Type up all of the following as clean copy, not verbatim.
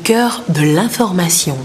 cœur de l'information.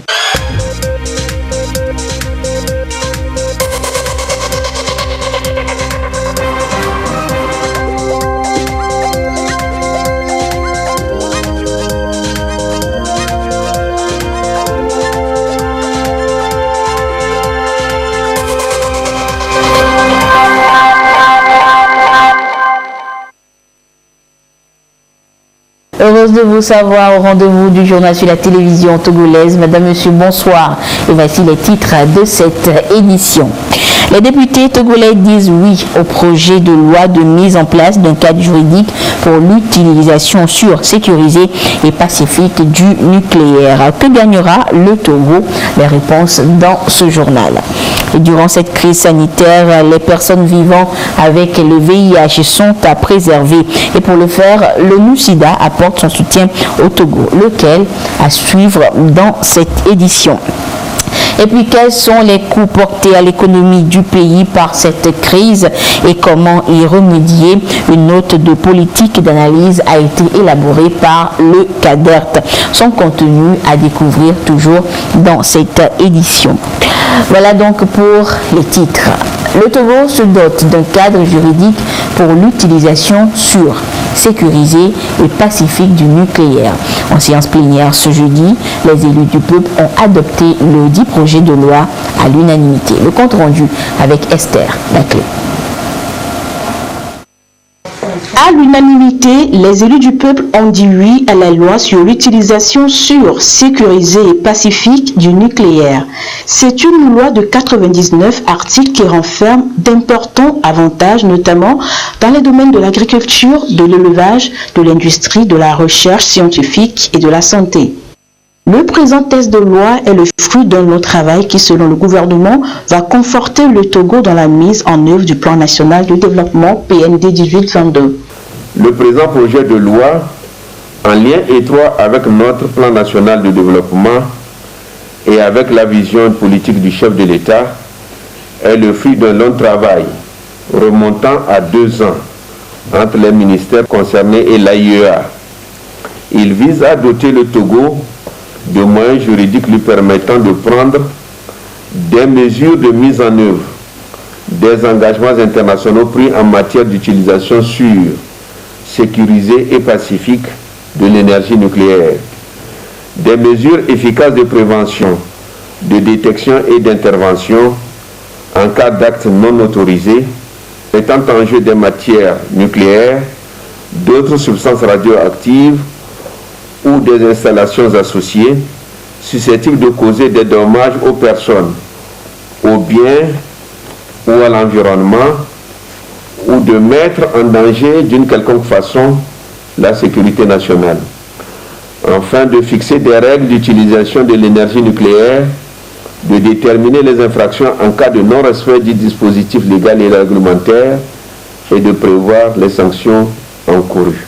Heureuse de vous savoir au rendez-vous du journal sur la télévision togolaise. Madame, Monsieur, bonsoir. Et voici les titres de cette édition. Les députés togolais disent oui au projet de loi de mise en place d'un cadre juridique pour l'utilisation sûre, sécurisée et pacifique du nucléaire. Que gagnera le Togo? Les réponses dans ce journal. Et durant cette crise sanitaire, les personnes vivant avec le VIH sont à préserver. Et pour le faire, l'ONU-SIDA apporte son soutien au Togo, lequel à suivre dans cette édition. Et puis, quels sont les coûts portés à l'économie du pays par cette crise et comment y remédier? Une note de politique d'analyse a été élaborée par le CADERT. Son contenu à découvrir toujours dans cette édition. Voilà donc pour les titres. Le Togo se dote d'un cadre juridique pour l'utilisation sûre, sécurisée et pacifique du nucléaire. En séance plénière ce jeudi, les élus du peuple ont adopté le dit projet de loi à l'unanimité. Le compte rendu avec Esther Laclé. À l'unanimité, les élus du peuple ont dit oui à la loi sur l'utilisation sûre, sécurisée et pacifique du nucléaire. C'est une loi de 99 articles qui renferme d'importants avantages, notamment dans les domaines de l'agriculture, de l'élevage, de l'industrie, de la recherche scientifique et de la santé. Le présent texte de loi est le fruit d'un long travail qui, selon le gouvernement, va conforter le Togo dans la mise en œuvre du plan national de développement PND 1822. Le présent projet de loi, en lien étroit avec notre plan national de développement et avec la vision politique du chef de l'État, est le fruit d'un long travail remontant à 2 ans entre les ministères concernés et l'AIEA. Il vise à doter le Togo de moyens juridiques lui permettant de prendre des mesures de mise en œuvre des engagements internationaux pris en matière d'utilisation sûre, sécurisée et pacifique de l'énergie nucléaire, des mesures efficaces de prévention, de détection et d'intervention en cas d'actes non autorisés, mettant en jeu des matières nucléaires, d'autres substances radioactives ou des installations associées susceptibles de causer des dommages aux personnes, aux biens ou à l'environnement, ou de mettre en danger d'une quelconque façon la sécurité nationale. Enfin, de fixer des règles d'utilisation de l'énergie nucléaire, de déterminer les infractions en cas de non-respect du dispositif légal et réglementaire et de prévoir les sanctions encourues.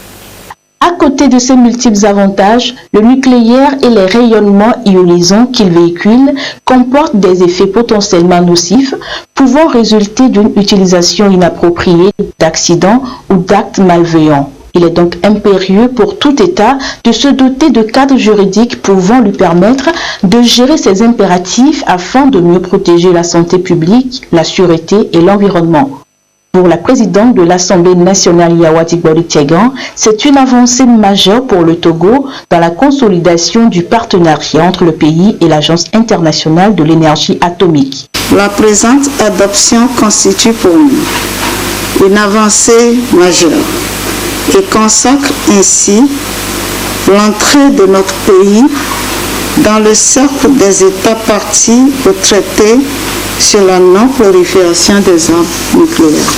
À côté de ces multiples avantages, le nucléaire et les rayonnements ionisants qu'il véhicule comportent des effets potentiellement nocifs pouvant résulter d'une utilisation inappropriée, d'accidents ou d'actes malveillants. Il est donc impérieux pour tout État de se doter de cadres juridiques pouvant lui permettre de gérer ses impératifs afin de mieux protéger la santé publique, la sûreté et l'environnement. Pour la présidente de l'Assemblée nationale Yawati Gbori-Tiegan, c'est une avancée majeure pour le Togo dans la consolidation du partenariat entre le pays et l'Agence internationale de l'énergie atomique. La présente adoption constitue pour nous une avancée majeure et consacre ainsi l'entrée de notre pays dans le cercle des États parties au traité sur la non-prolifération des armes nucléaires.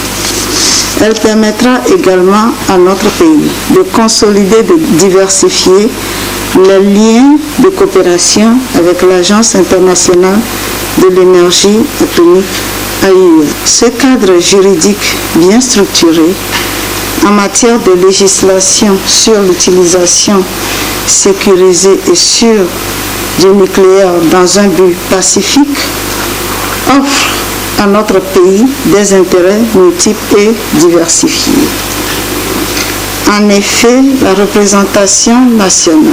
Elle permettra également à notre pays de consolider et de diversifier les liens de coopération avec l'Agence internationale de l'énergie atomique AIEA. Ce cadre juridique bien structuré en matière de législation sur l'utilisation sécurisée et sûre du nucléaire dans un but pacifique offre à notre pays des intérêts multiples et diversifiés. En effet, la représentation nationale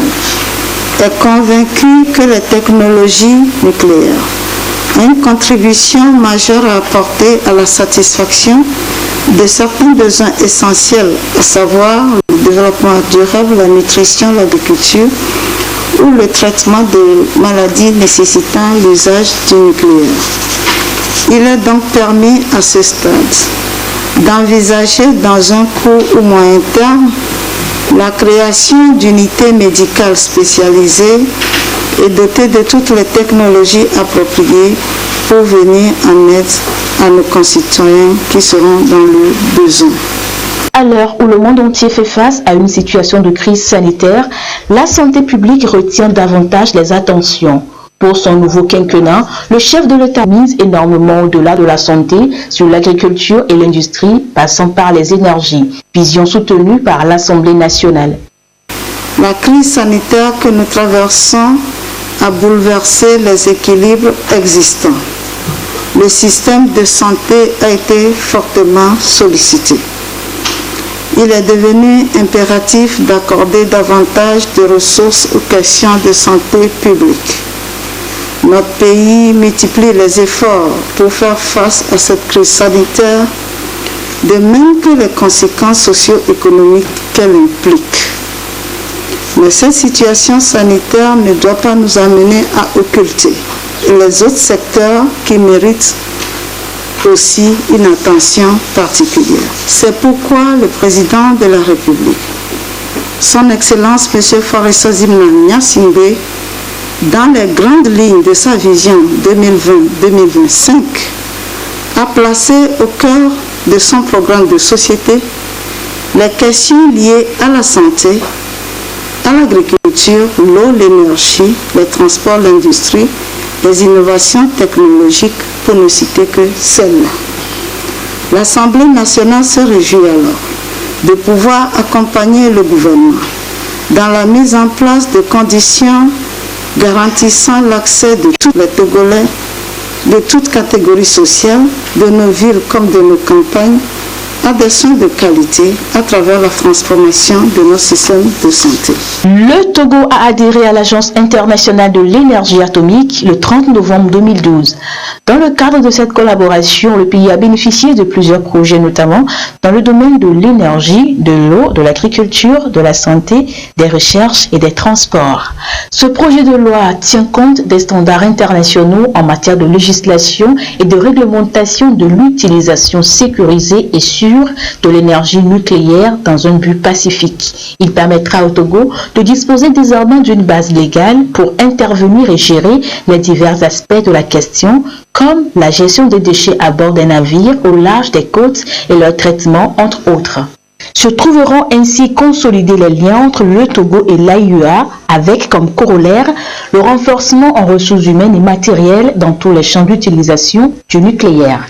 est convaincu que les technologies nucléaires ont une contribution majeure à apporter à la satisfaction de certains besoins essentiels, à savoir le développement durable, la nutrition, l'agriculture ou le traitement de maladies nécessitant l'usage du nucléaire. Il est donc permis à ce stade d'envisager dans un court ou moyen terme la création d'unités médicales spécialisées et dotées de toutes les technologies appropriées pour venir en aide à nos concitoyens qui seront dans le besoin. À l'heure où le monde entier fait face à une situation de crise sanitaire, la santé publique retient davantage les attentions. Pour son nouveau quinquennat, le chef de l'État mise énormément au-delà de la santé sur l'agriculture et l'industrie, passant par les énergies, vision soutenue par l'Assemblée nationale. La crise sanitaire que nous traversons a bouleversé les équilibres existants. Le système de santé a été fortement sollicité. Il est devenu impératif d'accorder davantage de ressources aux questions de santé publique. Notre pays multiplie les efforts pour faire face à cette crise sanitaire, de même que les conséquences socio-économiques qu'elle implique. Mais cette situation sanitaire ne doit pas nous amener à occulter les autres secteurs qui méritent aussi une attention particulière. C'est pourquoi le président de la République, son Excellence M. Faure Zimna Gnassingbé, dans les grandes lignes de sa vision 2020-2025, a placé au cœur de son programme de société les questions liées à la santé, à l'agriculture, l'eau, l'énergie, les transports, l'industrie, les innovations technologiques, pour ne citer que celles-là. L'Assemblée nationale se réjouit alors de pouvoir accompagner le gouvernement dans la mise en place de conditions garantissant l'accès de tous les Togolais, de toutes catégories sociales, de nos villes comme de nos campagnes, à des soins de qualité à travers la transformation de nos systèmes de santé. Le Togo a adhéré à l'Agence internationale de l'énergie atomique le 30 novembre 2012. Dans le cadre de cette collaboration, le pays a bénéficié de plusieurs projets, notamment dans le domaine de l'énergie, de l'eau, de l'agriculture, de la santé, des recherches et des transports. Ce projet de loi tient compte des standards internationaux en matière de législation et de réglementation de l'utilisation sécurisée et sûre de l'énergie nucléaire dans un but pacifique. Il permettra au Togo de disposer désormais d'une base légale pour intervenir et gérer les divers aspects de la question, comme la gestion des déchets à bord des navires au large des côtes et leur traitement, entre autres. Se trouveront ainsi consolidés les liens entre le Togo et l'AIEA avec comme corollaire le renforcement en ressources humaines et matérielles dans tous les champs d'utilisation du nucléaire.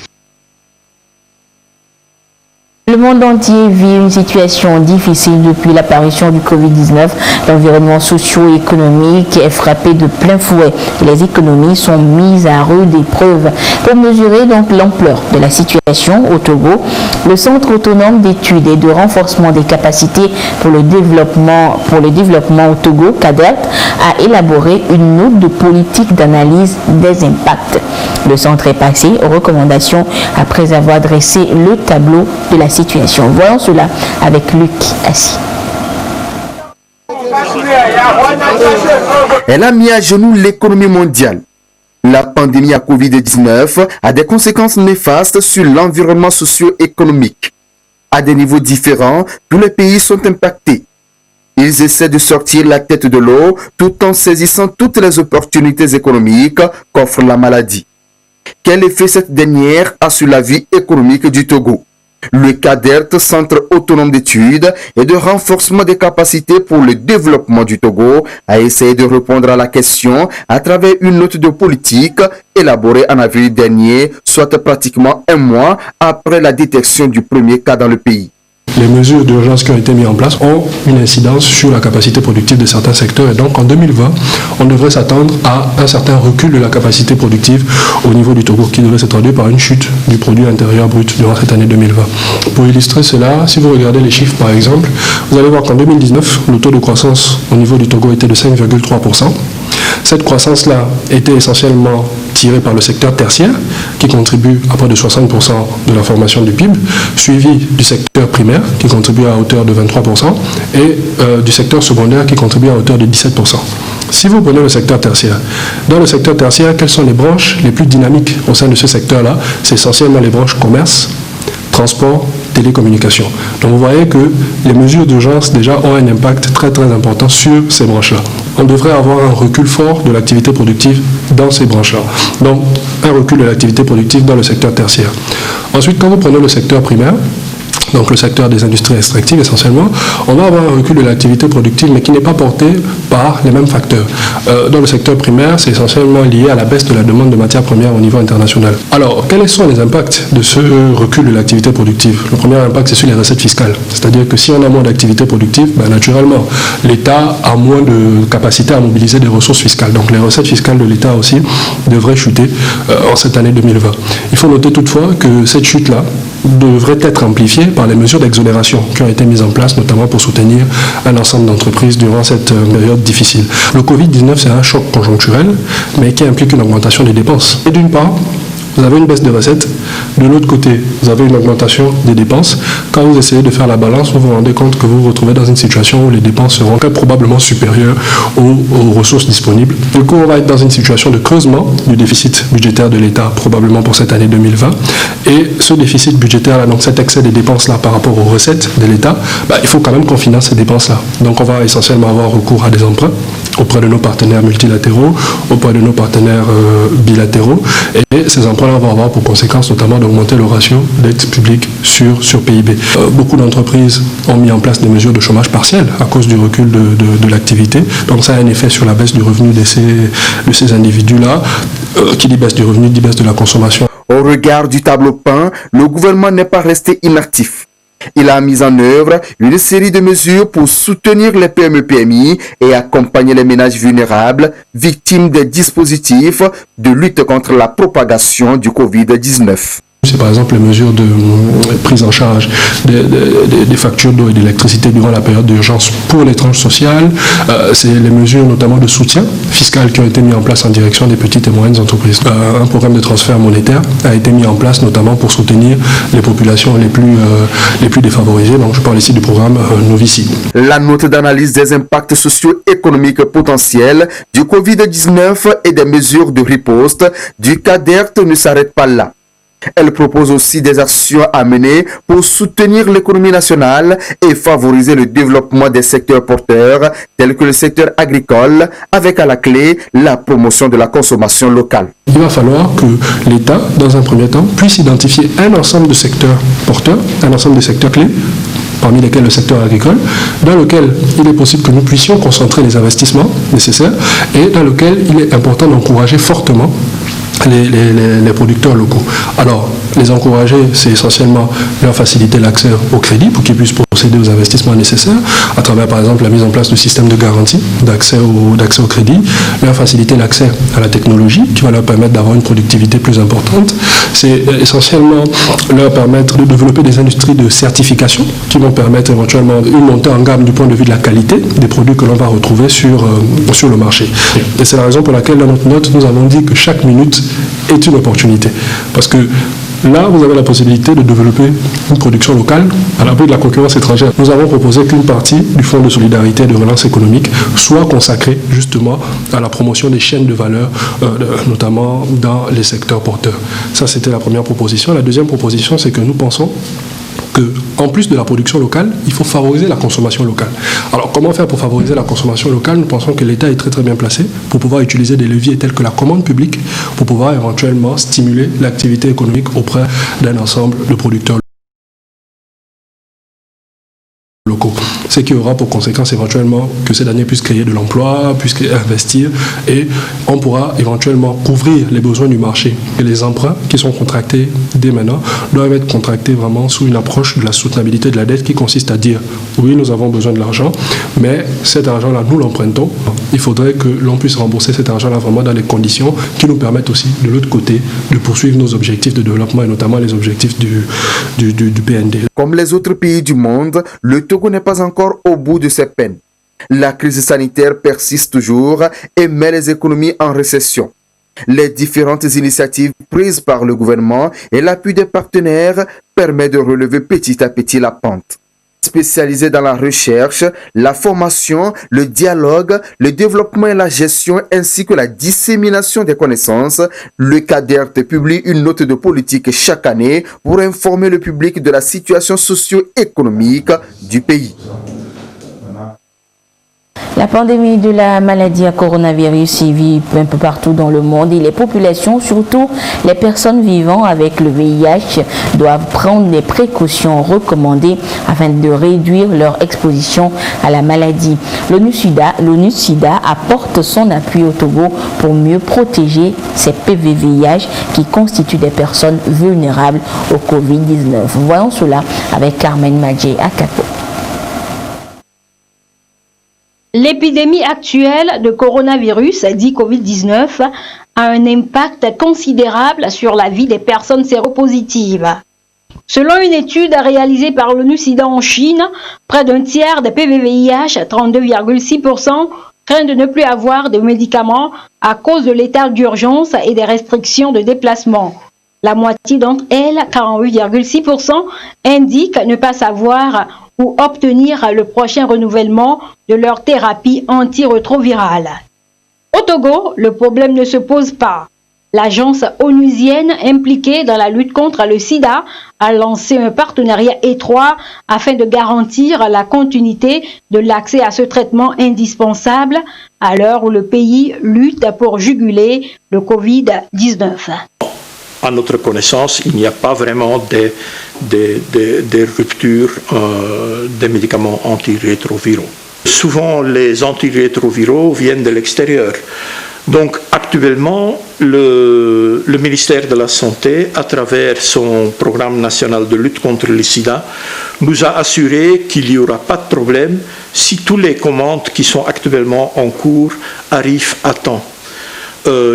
Le monde entier vit une situation difficile depuis l'apparition du Covid-19. L'environnement socio-économique est frappé de plein fouet et les économies sont mises à rude épreuve. Pour mesurer donc l'ampleur de la situation au Togo, le Centre autonome d'études et de renforcement des capacités pour le développement au Togo, CADERT, a élaboré une note de politique d'analyse des impacts. Le centre est passé aux recommandations après avoir dressé le tableau de la situation. Voyons cela avec Luc Assis. Elle a mis à genoux l'économie mondiale. La pandémie à Covid-19 a des conséquences néfastes sur l'environnement socio-économique. À des niveaux différents, tous les pays sont impactés. Ils essaient de sortir la tête de l'eau tout en saisissant toutes les opportunités économiques qu'offre la maladie. Quel effet cette dernière a sur la vie économique du Togo? Le CADERT, Centre autonome d'études et de renforcement des capacités pour le développement du Togo, a essayé de répondre à la question à travers une note de politique élaborée en avril dernier, soit pratiquement un mois après la détection du premier cas dans le pays. Les mesures d'urgence qui ont été mises en place ont une incidence sur la capacité productive de certains secteurs et donc en 2020, on devrait s'attendre à un certain recul de la capacité productive au niveau du Togo qui devrait se traduire par une chute du produit intérieur brut durant cette année 2020. Pour illustrer cela, si vous regardez les chiffres par exemple, vous allez voir qu'en 2019, le taux de croissance au niveau du Togo était de 5,3%. Cette croissance-là était essentiellement tirée par le secteur tertiaire, qui contribue à près de 60% de la formation du PIB, suivi du secteur primaire, qui contribue à hauteur de 23%, et du secteur secondaire, qui contribue à hauteur de 17%. Si vous prenez le secteur tertiaire, dans le secteur tertiaire, quelles sont les branches les plus dynamiques au sein de ce secteur-là? C'est essentiellement les branches commerce, transport, télécommunications. Donc vous voyez que les mesures d'urgence déjà ont un impact très très important sur ces branches-là. On devrait avoir un recul fort de l'activité productive dans ces branches-là. Donc un recul de l'activité productive dans le secteur tertiaire. Ensuite, quand vous prenez le secteur primaire, donc le secteur des industries extractives essentiellement, on va avoir un recul de l'activité productive mais qui n'est pas porté par les mêmes facteurs. Dans le secteur primaire, c'est essentiellement lié à la baisse de la demande de matières premières au niveau international. Alors, quels sont les impacts de ce recul de l'activité productive? Le premier impact, c'est sur les recettes fiscales. C'est-à-dire que si on a moins d'activité productive, naturellement, l'État a moins de capacité à mobiliser des ressources fiscales. Donc les recettes fiscales de l'État aussi devraient chuter en cette année 2020. Il faut noter toutefois que cette chute-là devrait être amplifiée par les mesures d'exonération qui ont été mises en place, notamment pour soutenir un ensemble d'entreprises durant cette période difficile. Le Covid-19, c'est un choc conjoncturel, mais qui implique une augmentation des dépenses. Et d'une part, vous avez une baisse de recettes. De l'autre côté, vous avez une augmentation des dépenses. Quand vous essayez de faire la balance, vous vous rendez compte que vous vous retrouvez dans une situation où les dépenses seront très probablement supérieures aux ressources disponibles. Du coup, on va être dans une situation de creusement du déficit budgétaire de l'État, probablement pour cette année 2020. Et ce déficit budgétaire-là, donc cet excès des dépenses-là par rapport aux recettes de l'État, il faut quand même qu'on finance ces dépenses-là. Donc on va essentiellement avoir recours à des emprunts auprès de nos partenaires multilatéraux, auprès de nos partenaires bilatéraux. Et ces emprunts-là vont avoir pour conséquence notamment d'augmenter le ratio dette publique sur PIB. Beaucoup d'entreprises ont mis en place des mesures de chômage partiel à cause du recul de l'activité. Donc ça a un effet sur la baisse du revenu de ces individus-là. Qui dit baisse du revenu, dit baisse de la consommation. Au regard du tableau peint, le gouvernement n'est pas resté inactif. Il a mis en œuvre une série de mesures pour soutenir les PME-PMI et accompagner les ménages vulnérables, victimes des dispositifs de lutte contre la propagation du Covid-19. C'est par exemple les mesures de prise en charge des factures d'eau et d'électricité durant la période d'urgence pour les tranches sociales. C'est les mesures notamment de soutien fiscal qui ont été mises en place en direction des petites et moyennes entreprises. Un programme de transfert monétaire a été mis en place notamment pour soutenir les populations les plus défavorisées. Donc je parle ici du programme Novici. La note d'analyse des impacts socio-économiques potentiels du Covid-19 et des mesures de riposte du CADERT ne s'arrête pas là. Elle propose aussi des actions à mener pour soutenir l'économie nationale et favoriser le développement des secteurs porteurs tels que le secteur agricole, avec à la clé la promotion de la consommation locale. Il va falloir que l'État, dans un premier temps, puisse identifier un ensemble de secteurs porteurs, un ensemble de secteurs clés, parmi lesquels le secteur agricole, dans lequel il est possible que nous puissions concentrer les investissements nécessaires et dans lequel il est important d'encourager fortement les producteurs locaux. Alors, les encourager, c'est essentiellement leur faciliter l'accès au crédit pour qu'ils puissent procéder aux investissements nécessaires, à travers par exemple la mise en place de systèmes de garantie d'accès au crédit, leur faciliter l'accès à la technologie qui va leur permettre d'avoir une productivité plus importante. C'est essentiellement leur permettre de développer des industries de certification qui vont permettre éventuellement une montée en gamme du point de vue de la qualité des produits que l'on va retrouver sur le marché. Et c'est la raison pour laquelle dans notre note, nous avons dit que chaque minute est une opportunité. Parce que là, vous avez la possibilité de développer une production locale à l'abri de la concurrence étrangère. Nous avons proposé qu'une partie du Fonds de solidarité et de relance économique soit consacrée justement à la promotion des chaînes de valeur, notamment dans les secteurs porteurs. Ça, c'était la première proposition. La deuxième proposition, c'est que nous pensons qu'en plus de la production locale, il faut favoriser la consommation locale. Alors, comment faire pour favoriser la consommation locale? Nous pensons que l'État est très très bien placé pour pouvoir utiliser des leviers tels que la commande publique pour pouvoir éventuellement stimuler l'activité économique auprès d'un ensemble de producteurs locaux. ce qui aura pour conséquence éventuellement que ces derniers puissent créer de l'emploi, puissent investir, et on pourra éventuellement couvrir les besoins du marché. Et les emprunts qui sont contractés dès maintenant doivent être contractés vraiment sous une approche de la soutenabilité de la dette qui consiste à dire oui, nous avons besoin de l'argent, mais cet argent-là, nous l'empruntons. Il faudrait que l'on puisse rembourser cet argent-là vraiment dans des conditions qui nous permettent aussi, de l'autre côté, de poursuivre nos objectifs de développement et notamment les objectifs du PND. Comme les autres pays du monde, le Togo n'est pas encore au bout de ses peines. La crise sanitaire persiste toujours et met les économies en récession. Les différentes initiatives prises par le gouvernement et l'appui des partenaires permettent de relever petit à petit la pente. Spécialisé dans la recherche, la formation, le dialogue, le développement et la gestion ainsi que la dissémination des connaissances, le CADERT publie une note de politique chaque année pour informer le public de la situation socio-économique du pays. La pandémie de la maladie à coronavirus sévit un peu partout dans le monde et les populations, surtout les personnes vivant avec le VIH, doivent prendre les précautions recommandées afin de réduire leur exposition à la maladie. L'ONU-SIDA apporte son appui au Togo pour mieux protéger ces PVVIH qui constituent des personnes vulnérables au Covid-19. Voyons cela avec Carmen Madjé à Kato. L'épidémie actuelle de coronavirus, dit Covid-19, a un impact considérable sur la vie des personnes séropositives. Selon une étude réalisée par l'ONU-SIDA en Chine, près d'un tiers des PVVIH, 32,6%, craignent de ne plus avoir de médicaments à cause de l'état d'urgence et des restrictions de déplacement. La moitié d'entre elles, 48,6%, indiquent ne pas savoir ou obtenir le prochain renouvellement de leur thérapie antirétrovirale. Au Togo, le problème ne se pose pas. L'agence onusienne impliquée dans la lutte contre le sida a lancé un partenariat étroit afin de garantir la continuité de l'accès à ce traitement indispensable à l'heure où le pays lutte pour juguler le Covid-19. À notre connaissance, il n'y a pas vraiment des ruptures des médicaments antirétroviraux. Souvent, les antirétroviraux viennent de l'extérieur. Donc, actuellement, le ministère de la Santé, à travers son programme national de lutte contre le sida, nous a assuré qu'il n'y aura pas de problème si toutes les commandes qui sont actuellement en cours arrivent à temps.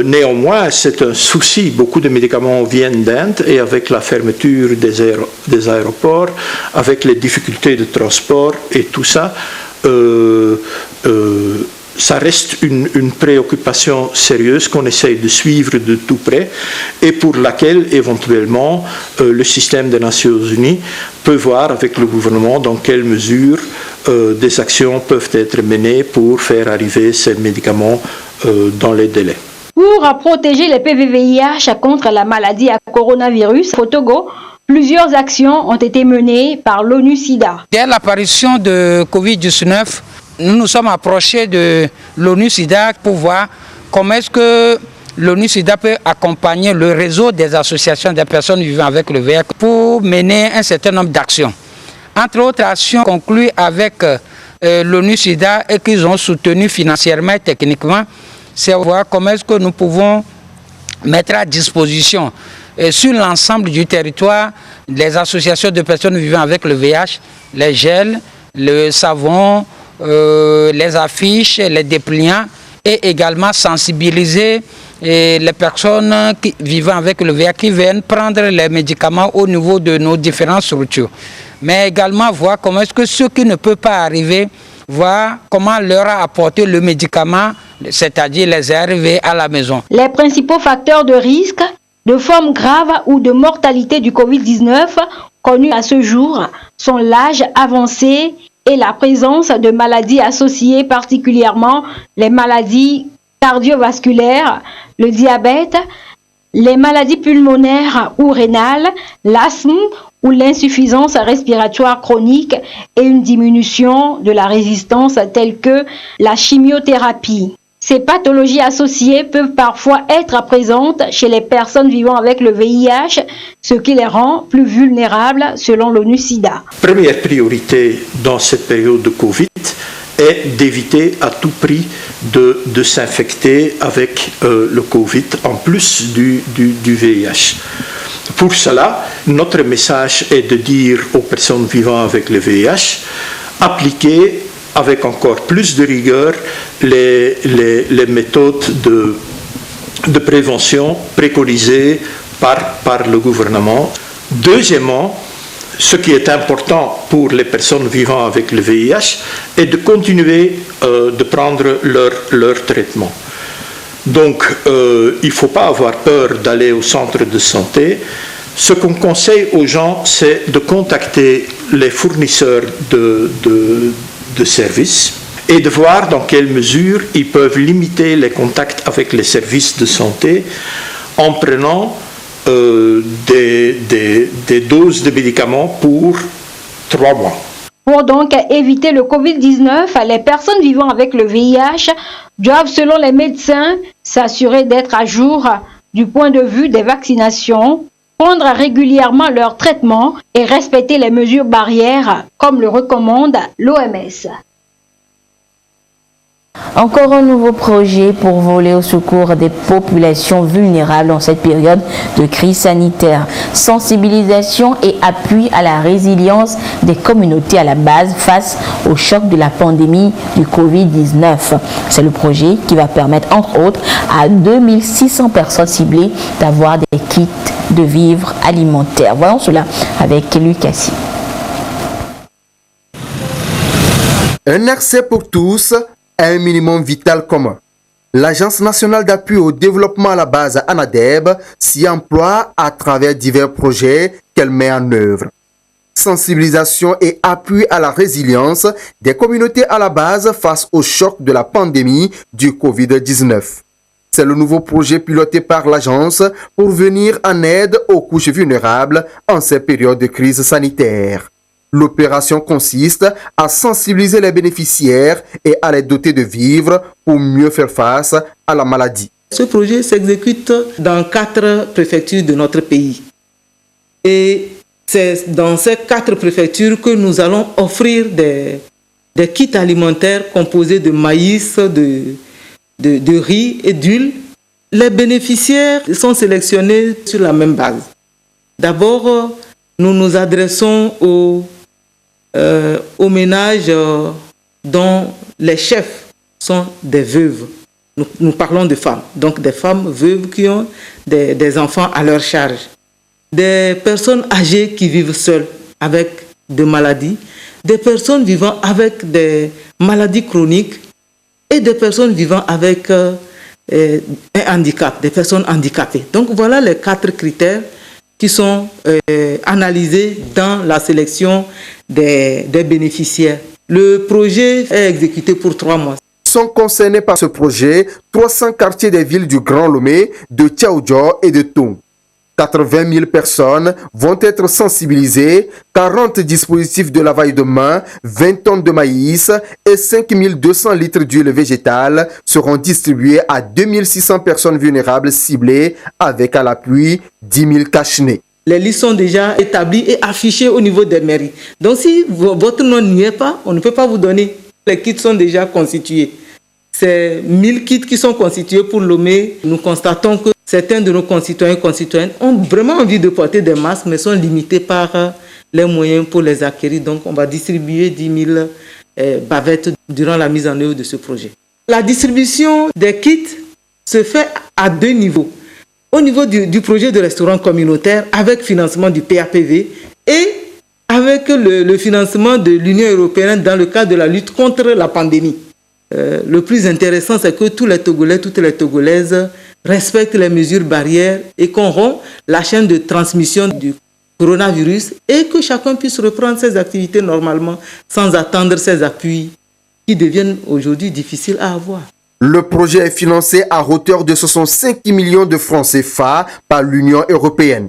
Néanmoins, c'est un souci. Beaucoup de médicaments viennent d'Inde et avec la fermeture des aéroports, avec les difficultés de transport et tout ça, ça reste une préoccupation sérieuse qu'on essaye de suivre de tout près et pour laquelle éventuellement le système des Nations Unies peut voir avec le gouvernement dans quelle mesure des actions peuvent être menées pour faire arriver ces médicaments dans les délais. Pour protéger les PVVIH contre la maladie à coronavirus au Togo, plusieurs actions ont été menées par l'ONU-SIDA. Dès l'apparition de Covid-19, nous nous sommes approchés de l'ONU-SIDA pour voir comment est-ce que l'ONU-SIDA peut accompagner le réseau des associations des personnes vivant avec le VIH pour mener un certain nombre d'actions. Entre autres actions conclues avec l'ONU-SIDA et qu'ils ont soutenu financièrement et techniquement, c'est voir comment est-ce que nous pouvons mettre à disposition sur l'ensemble du territoire les associations de personnes vivant avec le VIH, les gels, le savon, les affiches, les dépliants et également sensibiliser les personnes vivant avec le VIH qui viennent prendre les médicaments au niveau de nos différentes structures. Mais également voir comment est-ce que ceux qui ne peuvent pas arriver, voir comment leur apporter le médicament, c'est-à-dire les arriver à la maison. Les principaux facteurs de risque, de forme grave ou de mortalité du Covid-19 connus à ce jour sont l'âge avancé et la présence de maladies associées, particulièrement les maladies cardiovasculaires, le diabète, les maladies pulmonaires ou rénales, l'asthme ou l'insuffisance respiratoire chronique et une diminution de la résistance telle que la chimiothérapie. Ces pathologies associées peuvent parfois être présentes chez les personnes vivant avec le VIH, ce qui les rend plus vulnérables selon l'ONU-SIDA. Première priorité dans cette période de Covid est d'éviter à tout prix de s'infecter avec le Covid en plus du VIH. Pour cela, notre message est de dire aux personnes vivant avec le VIH, appliquez avec encore plus de rigueur les méthodes de prévention préconisées par le gouvernement. Deuxièmement, ce qui est important pour les personnes vivant avec le VIH est de continuer de prendre leur traitement. Donc, il ne faut pas avoir peur d'aller au centre de santé. Ce qu'on conseille aux gens, c'est de contacter les fournisseurs de services et de voir dans quelle mesure ils peuvent limiter les contacts avec les services de santé en prenant des doses de médicaments pour 3 mois. Pour donc éviter le Covid-19, les personnes vivant avec le VIH doivent, selon les médecins, s'assurer d'être à jour du point de vue des vaccinations, prendre régulièrement leur traitement et respecter les mesures barrières, comme le recommande l'OMS. Encore un nouveau projet pour voler au secours des populations vulnérables en cette période de crise sanitaire. Sensibilisation et appui à la résilience des communautés à la base face au choc de la pandémie du Covid-19. C'est le projet qui va permettre, entre autres, à 2600 personnes ciblées d'avoir des kits de vivres alimentaires. Voyons cela avec Lucas. Un accès pour tous à un minimum vital commun. L'Agence nationale d'appui au développement à la base, ANADEB, s'y emploie à travers divers projets qu'elle met en œuvre. Sensibilisation et appui à la résilience des communautés à la base face au choc de la pandémie du Covid-19. C'est le nouveau projet piloté par l'agence pour venir en aide aux couches vulnérables en ces périodes de crise sanitaire. L'opération consiste à sensibiliser les bénéficiaires et à les doter de vivres pour mieux faire face à la maladie. Ce projet s'exécute dans 4 préfectures de notre pays. Et c'est dans ces 4 préfectures que nous allons offrir des kits alimentaires composés de maïs, de riz et d'huile. Les bénéficiaires sont sélectionnés sur la même base. D'abord, nous nous adressons aux ménages dont les chefs sont des veuves. Nous parlons de femmes, donc des femmes veuves qui ont des enfants à leur charge. Des personnes âgées qui vivent seules avec des maladies, des personnes vivant avec des maladies chroniques et des personnes vivant avec un handicap, des personnes handicapées. Donc voilà les 4 critères qui sont analysés dans la sélection des bénéficiaires. Le projet est exécuté pour 3 mois. Sont concernés par ce projet 300 quartiers des villes du Grand Lomé, de Tchaoudjo et de Tung. 80 000 personnes vont être sensibilisées, 40 dispositifs de lavage de mains, 20 tonnes de maïs et 5 200 litres d'huile végétale seront distribués à 2600 personnes vulnérables ciblées avec à l'appui 10 000 cache-nez. Les listes sont déjà établies et affichées au niveau des mairies. Donc si votre nom n'y est pas, on ne peut pas vous donner. Les kits sont déjà constitués. C'est 1000 kits qui sont constitués pour Lomé. Nous constatons que certains de nos concitoyens et concitoyennes ont vraiment envie de porter des masques, mais sont limités par les moyens pour les acquérir. Donc on va distribuer 10 000 bavettes durant la mise en œuvre de ce projet. La distribution des kits se fait à 2 niveaux. Au niveau du projet de restaurant communautaire avec financement du PAPV et avec le financement de l'Union européenne dans le cadre de la lutte contre la pandémie. Le plus intéressant, c'est que tous les Togolais, toutes les Togolaises respectent les mesures barrières et qu'on rompt la chaîne de transmission du coronavirus et que chacun puisse reprendre ses activités normalement sans attendre ces appuis qui deviennent aujourd'hui difficiles à avoir. Le projet est financé à hauteur de 65 millions de francs CFA par l'Union européenne.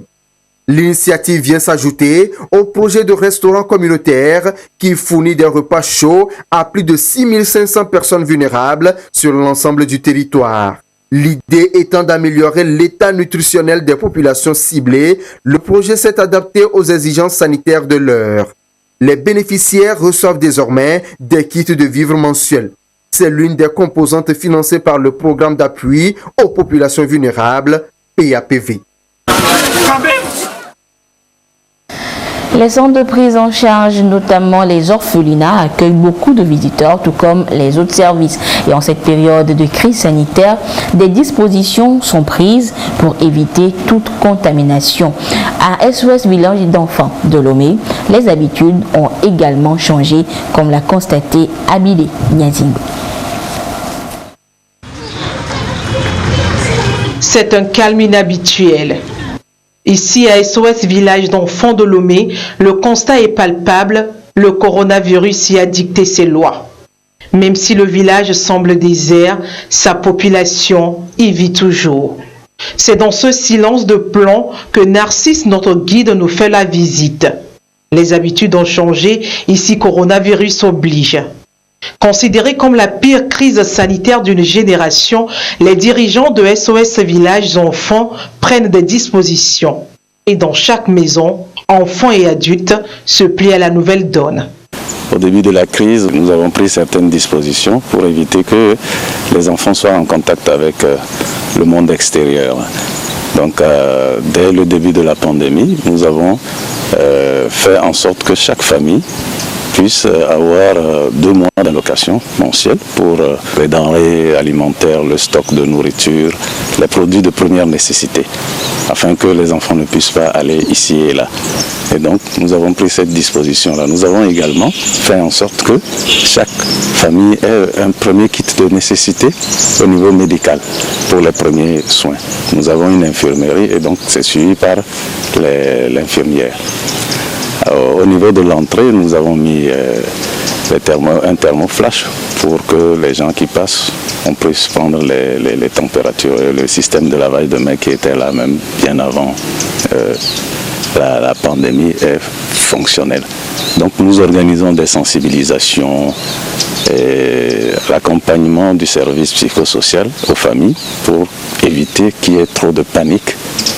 L'initiative vient s'ajouter au projet de restaurant communautaire qui fournit des repas chauds à plus de 6500 personnes vulnérables sur l'ensemble du territoire. L'idée étant d'améliorer l'état nutritionnel des populations ciblées, le projet s'est adapté aux exigences sanitaires de l'heure. Les bénéficiaires reçoivent désormais des kits de vivres mensuels. C'est l'une des composantes financées par le programme d'appui aux populations vulnérables, PAPV. Les centres de prise en charge, notamment les orphelinats, accueillent beaucoup de visiteurs, tout comme les autres services. Et en cette période de crise sanitaire, des dispositions sont prises pour éviter toute contamination. À SOS Village d'enfants de Lomé, les habitudes ont également changé, comme l'a constaté Abidé Niazimbo. C'est un calme inhabituel. Ici, à SOS Village d'enfants de Lomé, le constat est palpable, le coronavirus y a dicté ses lois. Même si le village semble désert, sa population y vit toujours. C'est dans ce silence de plomb que Narcisse, notre guide, nous fait la visite. Les habitudes ont changé, ici coronavirus oblige. Considéré comme la pire crise sanitaire d'une génération, les dirigeants de SOS Village Enfants prennent des dispositions. Et dans chaque maison, enfants et adultes se plient à la nouvelle donne. Au début de la crise, nous avons pris certaines dispositions pour éviter que les enfants soient en contact avec le monde extérieur. Donc, dès le début de la pandémie, nous avons fait en sorte que chaque famille puisse avoir 2 mois d'allocation mensuelle pour les denrées alimentaires, le stock de nourriture, les produits de première nécessité, afin que les enfants ne puissent pas aller ici et là. Et donc, nous avons pris cette disposition-là. Nous avons également fait en sorte que chaque famille ait un premier kit de nécessité au niveau médical pour les premiers soins. Nous avons une infirmerie et donc c'est suivi par l'infirmière. Au niveau de l'entrée, nous avons mis un thermoflash pour que les gens qui passent, on puisse prendre les températures. Et le système de lavage de mains qui était là même bien avant la pandémie est fonctionnel. Donc nous organisons des sensibilisations et l'accompagnement du service psychosocial aux familles pour éviter qu'il y ait trop de panique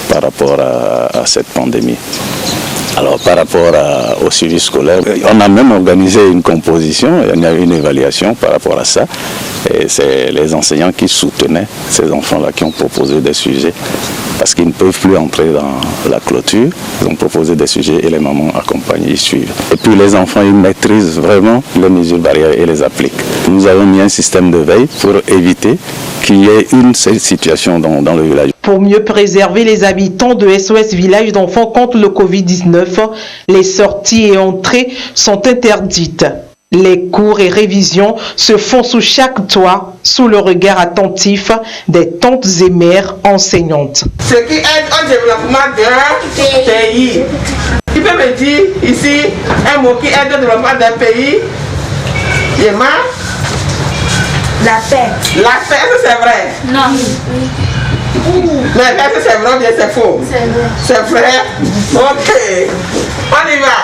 par rapport à cette pandémie. Alors par rapport au suivi scolaire, on a même organisé une composition, il y a eu une évaluation par rapport à ça. Et c'est les enseignants qui soutenaient ces enfants-là qui ont proposé des sujets parce qu'ils ne peuvent plus entrer dans la clôture. Ils ont proposé des sujets et les mamans accompagnent, ils suivent. Et puis les enfants, ils maîtrisent vraiment les mesures barrières et les appliquent. Nous avons mis un système de veille pour éviter qu'il y ait une seule situation dans le village. Pour mieux préserver les habitants de SOS Village d'enfants contre le Covid-19, les sorties et entrées sont interdites. Les cours et révisions se font sous chaque toit, sous le regard attentif des tantes et mères enseignantes. Ce qui aide au développement d'un pays. Tu peux me dire ici un mot qui aide au développement d'un pays? Yéma? La paix. La paix, c'est vrai? Non. Mais est-ce que c'est vrai ou bien c'est faux? C'est vrai. C'est vrai? Ok. On y va.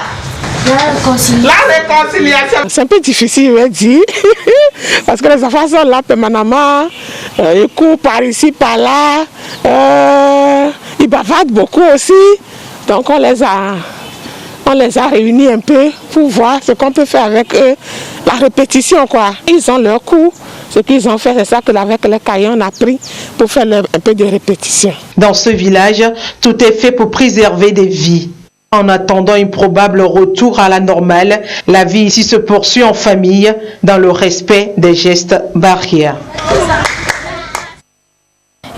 La réconciliation. C'est un peu difficile, je vais dire, parce que les enfants sont là permanemment, ils courent par ici, par là, ils bavardent beaucoup aussi, donc on les a réunis un peu pour voir ce qu'on peut faire avec eux, la répétition quoi. Ils ont leur cours, ce qu'ils ont fait, c'est ça qu'avec les cahiers on a pris pour faire un peu de répétition. Dans ce village, tout est fait pour préserver des vies. En attendant un probable retour à la normale, la vie ici se poursuit en famille dans le respect des gestes barrières.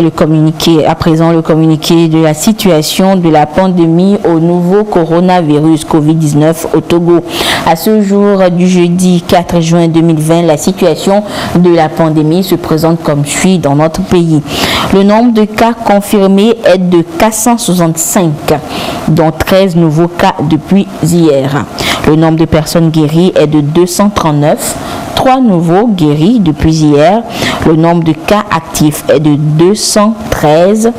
Et le communiqué, à présent, le communiqué de la situation de la pandémie au nouveau coronavirus Covid-19 au Togo. À ce jour du jeudi 4 juin 2020, la situation de la pandémie se présente comme suit dans notre pays. Le nombre de cas confirmés est de 465, dont 13 nouveaux cas depuis hier. Le nombre de personnes guéries est de 239, 3 nouveaux guéris depuis hier. Le nombre de cas actifs est de 200. 113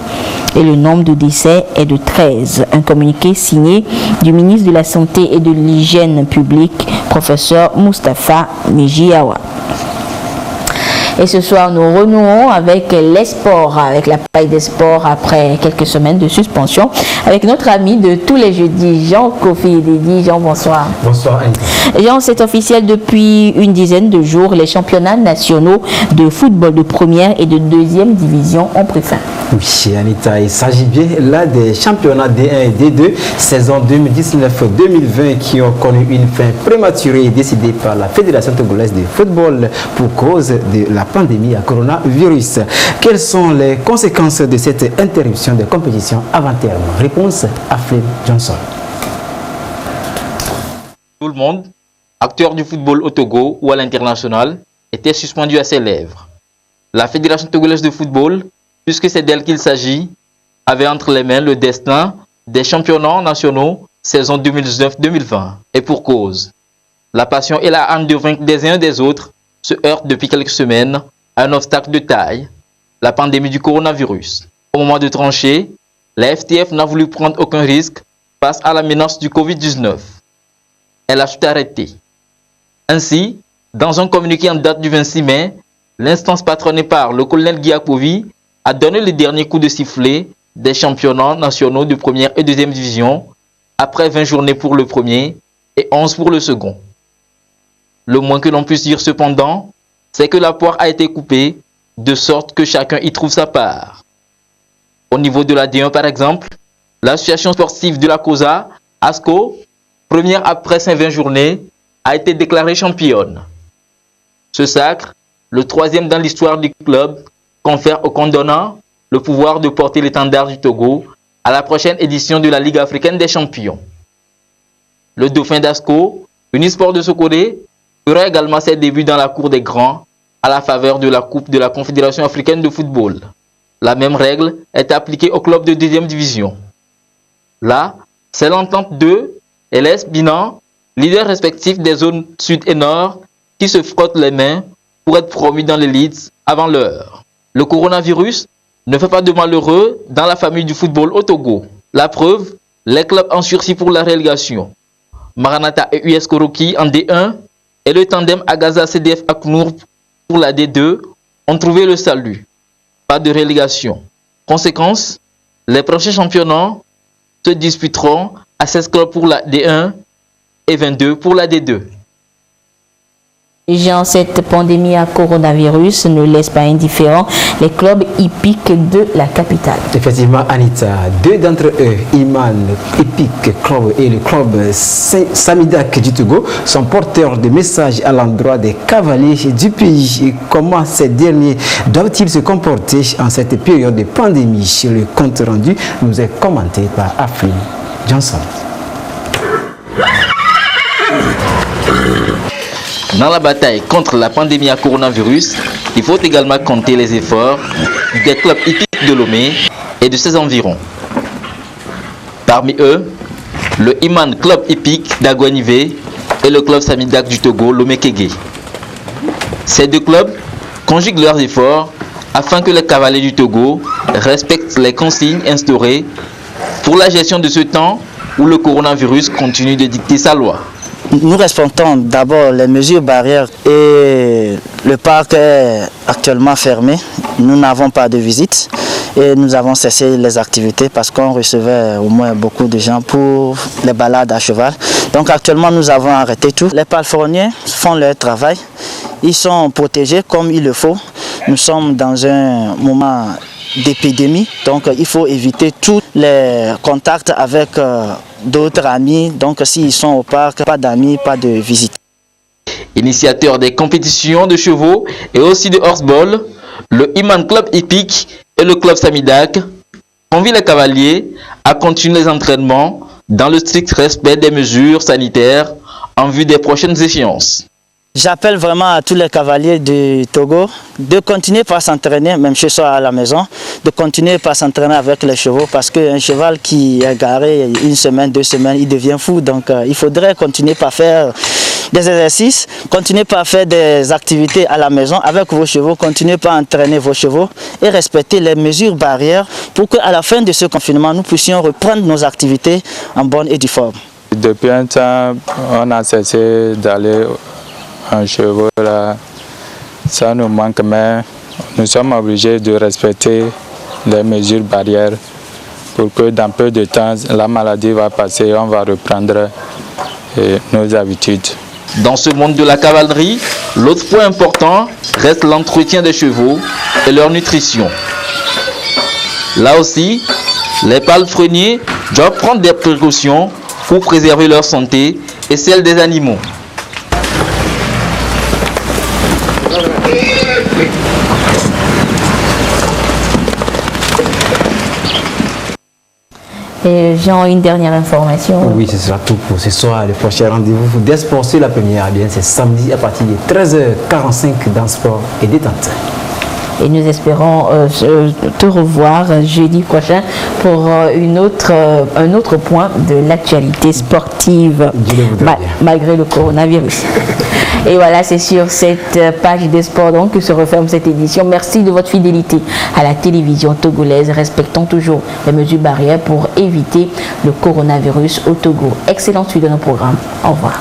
et le nombre de décès est de 13. Un communiqué signé du ministre de la Santé et de l'Hygiène publique, professeur Moustapha Mejiawa. Et ce soir, nous renouons avec les sports, avec la paille des sports après quelques semaines de suspension, avec notre ami de tous les jeudis, Jean Kofi Dedi. Jean, bonsoir. Bonsoir, Annie. Jean, c'est officiel depuis une dizaine de jours. Les championnats nationaux de football de première et de deuxième division ont pris fin. Oui, Anita, il s'agit bien là des championnats D1 et D2, saison 2019-2020 qui ont connu une fin prématurée décidée par la Fédération togolaise de football pour cause de la pandémie à coronavirus. Quelles sont les conséquences de cette interruption de compétition avant-terme? Réponse à Flynn Johnson. Tout le monde, acteur du football au Togo ou à l'international, était suspendu à ses lèvres. La Fédération togolaise de football, puisque c'est d'elle qu'il s'agit, avait entre les mains le destin des championnats nationaux saison 2019-2020. Et pour cause, la passion et la âme de vaincre des uns des autres se heurtent depuis quelques semaines à un obstacle de taille, la pandémie du coronavirus. Au moment de trancher, la FTF n'a voulu prendre aucun risque face à la menace du Covid-19. Elle a tout arrêté. Ainsi, dans un communiqué en date du 26 mai, l'instance patronnée par le colonel Guiakovi a donné le dernier coup de sifflet des championnats nationaux de première et deuxième division, après 20 journées pour le premier et 11 pour le second. Le moins que l'on puisse dire cependant, c'est que la poire a été coupée, de sorte que chacun y trouve sa part. Au niveau de la D1 par exemple, l'association sportive de la COSA, ASCO, première après 20 journées, a été déclarée championne. Ce sacre, le troisième dans l'histoire du club, confère au condonnant le pouvoir de porter l'étendard du Togo à la prochaine édition de la Ligue africaine des champions. Le dauphin d'ASCO, Unisport de Sokoré, fera également ses débuts dans la cour des grands à la faveur de la Coupe de la Confédération africaine de football. La même règle est appliquée au club de deuxième division. Là, c'est l'entente 2 et l'Es Binan, leaders respectifs des zones sud et nord, qui se frottent les mains pour être promus dans l'élite avant l'heure. Le coronavirus ne fait pas de malheureux dans la famille du football au Togo. La preuve, les clubs en sursis pour la relégation, Maranatha et US Koroki en D1 et le tandem Agaza CDF Aknour pour la D2 ont trouvé le salut. Pas de relégation. Conséquence, les prochains championnats se disputeront à 16 clubs pour la D1 et 22 pour la D2. Jean, cette pandémie à coronavirus ne laisse pas indifférents les clubs hippiques de la capitale. Effectivement, Anita, deux d'entre eux, Iman Hippique Club et le club Samidak du Togo, sont porteurs de messages à l'endroit des cavaliers du pays. Et comment ces derniers doivent-ils se comporter en cette période de pandémie? Le compte rendu nous est commenté par Aflin Johnson. Dans la bataille contre la pandémie à coronavirus, il faut également compter les efforts des clubs hippiques de Lomé et de ses environs. Parmi eux, le Iman Club hippique d'Aguanivé et le club Samidak du Togo, Lomé Kégué. Ces deux clubs conjuguent leurs efforts afin que les cavaliers du Togo respectent les consignes instaurées pour la gestion de ce temps où le coronavirus continue de dicter sa loi. Nous respectons d'abord les mesures barrières et le parc est actuellement fermé. Nous n'avons pas de visite et nous avons cessé les activités parce qu'on recevait au moins beaucoup de gens pour les balades à cheval. Donc actuellement nous avons arrêté tout. Les palefreniers font leur travail. Ils sont protégés comme il le faut. Nous sommes dans un moment d'épidémie, donc il faut éviter tous les contacts avec d'autres amis. Donc s'ils sont au parc, pas d'amis, pas de visite. Initiateur des compétitions de chevaux et aussi de horseball, le Iman Club hippique et le club Samidak convient les cavaliers à continuer les entraînements dans le strict respect des mesures sanitaires en vue des prochaines échéances. J'appelle vraiment à tous les cavaliers du Togo de continuer par s'entraîner, même chez soi à la maison, de continuer par s'entraîner avec les chevaux parce qu'un cheval qui est garé une semaine, 2 semaines, il devient fou. Donc il faudrait continuer par faire des exercices, continuez pas à faire des activités à la maison avec vos chevaux, continuez pas à entraîner vos chevaux et respecter les mesures barrières pour qu'à la fin de ce confinement, nous puissions reprendre nos activités en bonne et due forme. Depuis un temps, on a cessé d'aller en chevaux là. Ça nous manque, mais nous sommes obligés de respecter les mesures barrières pour que dans peu de temps, la maladie va passer et on va reprendre nos habitudes. Dans ce monde de la cavalerie, l'autre point important reste l'entretien des chevaux et leur nutrition. Là aussi, les palefreniers doivent prendre des précautions pour préserver leur santé et celle des animaux. Et Jean, une dernière information. Oui, ce sera tout pour ce soir. Le prochain rendez-vous des sports sur la première, c'est samedi à partir de 13h45 dans Sport et Détente. Et nous espérons te revoir jeudi prochain pour un autre point de l'actualité sportive, malgré le coronavirus. Et voilà, c'est sur cette page des sports donc que se referme cette édition. Merci de votre fidélité à la télévision togolaise. Respectons toujours les mesures barrières pour éviter le coronavirus au Togo. Excellente suite de nos programmes. Au revoir.